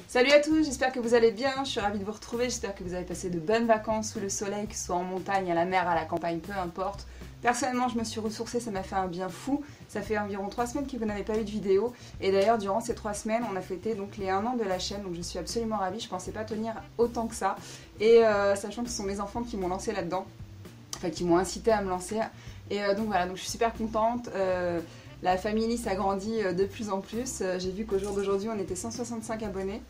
Salut à tous, j'espère que vous allez bien, je suis ravie de vous retrouver, j'espère que vous avez passé de bonnes vacances sous le soleil, que ce soit en montagne, à la mer, à la campagne, peu importe. Personnellement, je me suis ressourcée, ça m'a fait un bien fou. Ça fait environ 3 semaines que vous n'avez pas eu de vidéo. Et d'ailleurs, durant ces 3 semaines, on a fêté donc les 1 an de la chaîne, donc je suis absolument ravie. Je pensais pas tenir autant que ça. Et sachant que ce sont mes enfants qui m'ont lancé là-dedans, enfin qui m'ont incité à me lancer. Et donc voilà, donc je suis super contente. La famille s'agrandit de plus en plus. J'ai vu qu'au jour d'aujourd'hui, on était 165 abonnés.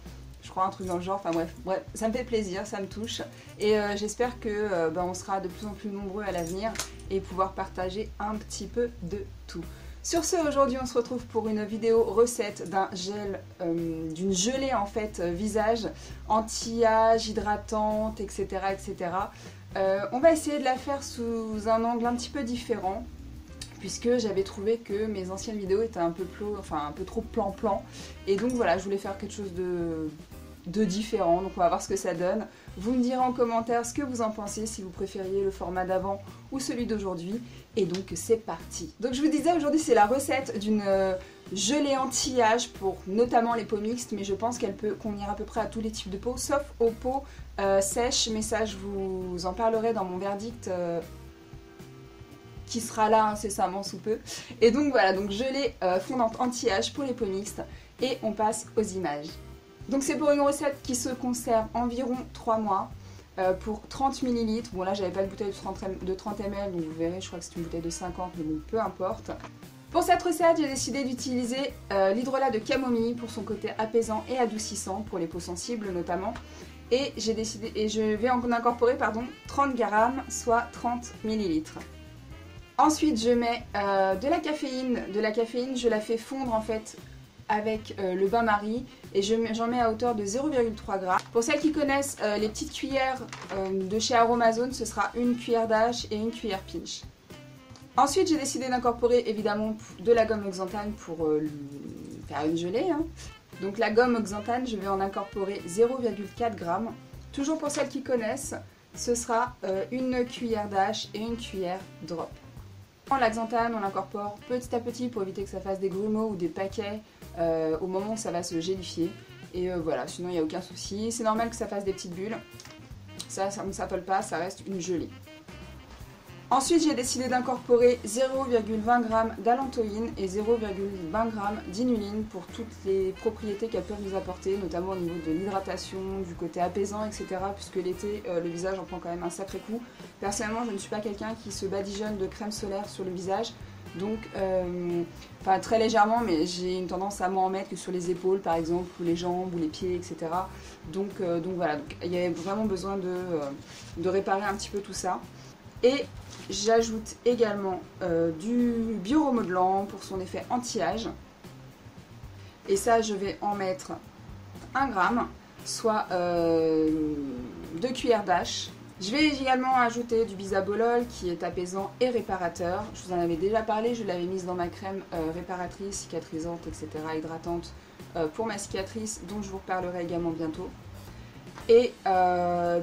Je crois un truc dans le genre, enfin bref, ça me fait plaisir, ça me touche. Et j'espère que on sera de plus en plus nombreux à l'avenir et pouvoir partager un petit peu de tout. Sur ce, aujourd'hui on se retrouve pour une vidéo recette d'un gel, d'une gelée en fait visage, anti-âge, hydratante, etc. etc. On va essayer de la faire sous un angle un petit peu différent, puisque j'avais trouvé que mes anciennes vidéos étaient un peu trop plan-plan. Et donc voilà, je voulais faire quelque chose de différent, donc on va voir ce que ça donne. Vous me direz en commentaire ce que vous en pensez, si vous préfériez le format d'avant ou celui d'aujourd'hui. Et donc c'est parti. Donc je vous disais, aujourd'hui c'est la recette d'une gelée anti-âge pour notamment les peaux mixtes, mais je pense qu'elle peut convenir à peu près à tous les types de peau, sauf aux peaux sèches, mais ça je vous en parlerai dans mon verdict qui sera là incessamment sous peu. Et donc voilà, donc gelée fondante anti-âge pour les peaux mixtes. Et on passe aux images. Donc c'est pour une recette qui se conserve environ 3 mois pour 30 ml. Bon là j'avais pas de bouteille de 30 ml, donc vous verrez, je crois que c'est une bouteille de 50, mais bon, peu importe. Pour cette recette, j'ai décidé d'utiliser l'hydrolat de camomille pour son côté apaisant et adoucissant pour les peaux sensibles notamment. Et je vais en incorporer 30 g, soit 30 ml. Ensuite, je mets de la caféine. De la caféine, je la fais fondre en fait avec le bain-marie et j'en mets à hauteur de 0,3 g. Pour celles qui connaissent les petites cuillères de chez Aromazone, ce sera une cuillère d'âge et une cuillère pinch. Ensuite, j'ai décidé d'incorporer évidemment de la gomme oxantane pour faire une gelée. Donc la gomme oxantane, je vais en incorporer 0,4 g. Toujours pour celles qui connaissent, ce sera une cuillère d'âge et une cuillère drop. L'axanthane, on l'incorpore petit à petit pour éviter que ça fasse des grumeaux ou des paquets au moment où ça va se gélifier. Et voilà, sinon il n'y a aucun souci. C'est normal que ça fasse des petites bulles. Ça ne s'appelle pas, ça reste une gelée. Ensuite, j'ai décidé d'incorporer 0,20 g d'allantoïne et 0,20 g d'inuline pour toutes les propriétés qu'elles peuvent nous apporter, notamment au niveau de l'hydratation, du côté apaisant, etc. Puisque l'été, le visage en prend quand même un sacré coup. Personnellement, je ne suis pas quelqu'un qui se badigeonne de crème solaire sur le visage. Donc, très légèrement, mais j'ai une tendance à m'en mettre que sur les épaules par exemple, ou les jambes, ou les pieds, etc. Donc voilà, il y avait vraiment besoin de réparer un petit peu tout ça. Et j'ajoute également du bioremodelant pour son effet anti-âge. Et ça, je vais en mettre 1 g, soit 2 cuillères d'âge. Je vais également ajouter du bisabolol qui est apaisant et réparateur. Je vous en avais déjà parlé, je l'avais mise dans ma crème réparatrice, cicatrisante, etc. hydratante pour ma cicatrice, dont je vous reparlerai également bientôt. Et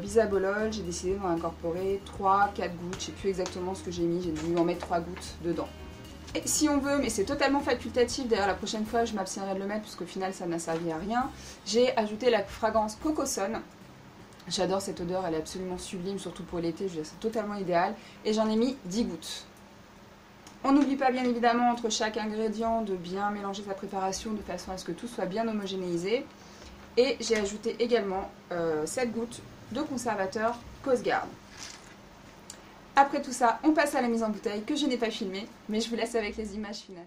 bisabolol, j'ai décidé d'en incorporer 3-4 gouttes, je ne sais plus exactement ce que j'ai mis, j'ai dû en mettre 3 gouttes dedans. Et si on veut, mais c'est totalement facultatif, d'ailleurs la prochaine fois je m'abstiendrai de le mettre puisqu'au final ça n'a servi à rien, j'ai ajouté la fragrance Cocosonne. J'adore cette odeur, elle est absolument sublime, surtout pour l'été, c'est totalement idéal. Et j'en ai mis 10 gouttes. On n'oublie pas bien évidemment entre chaque ingrédient de bien mélanger sa préparation de façon à ce que tout soit bien homogénéisé. Et j'ai ajouté également 7 gouttes de conservateur Cosgarde. Après tout ça, on passe à la mise en bouteille que je n'ai pas filmée, mais je vous laisse avec les images finales.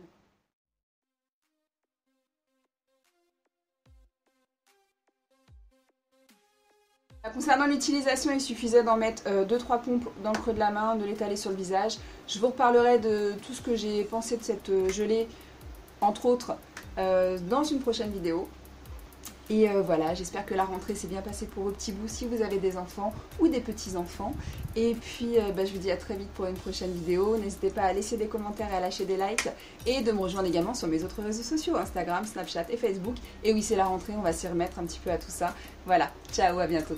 Concernant l'utilisation, il suffisait d'en mettre 2-3 pompes dans le creux de la main, de l'étaler sur le visage. Je vous reparlerai de tout ce que j'ai pensé de cette gelée, entre autres, dans une prochaine vidéo. Et voilà, j'espère que la rentrée s'est bien passée pour vos petits bouts si vous avez des enfants ou des petits-enfants. Et puis je vous dis à très vite pour une prochaine vidéo. N'hésitez pas à laisser des commentaires et à lâcher des likes. Et de me rejoindre également sur mes autres réseaux sociaux, Instagram, Snapchat et Facebook. Et oui, c'est la rentrée, on va s'y remettre un petit peu à tout ça. Voilà, ciao, à bientôt.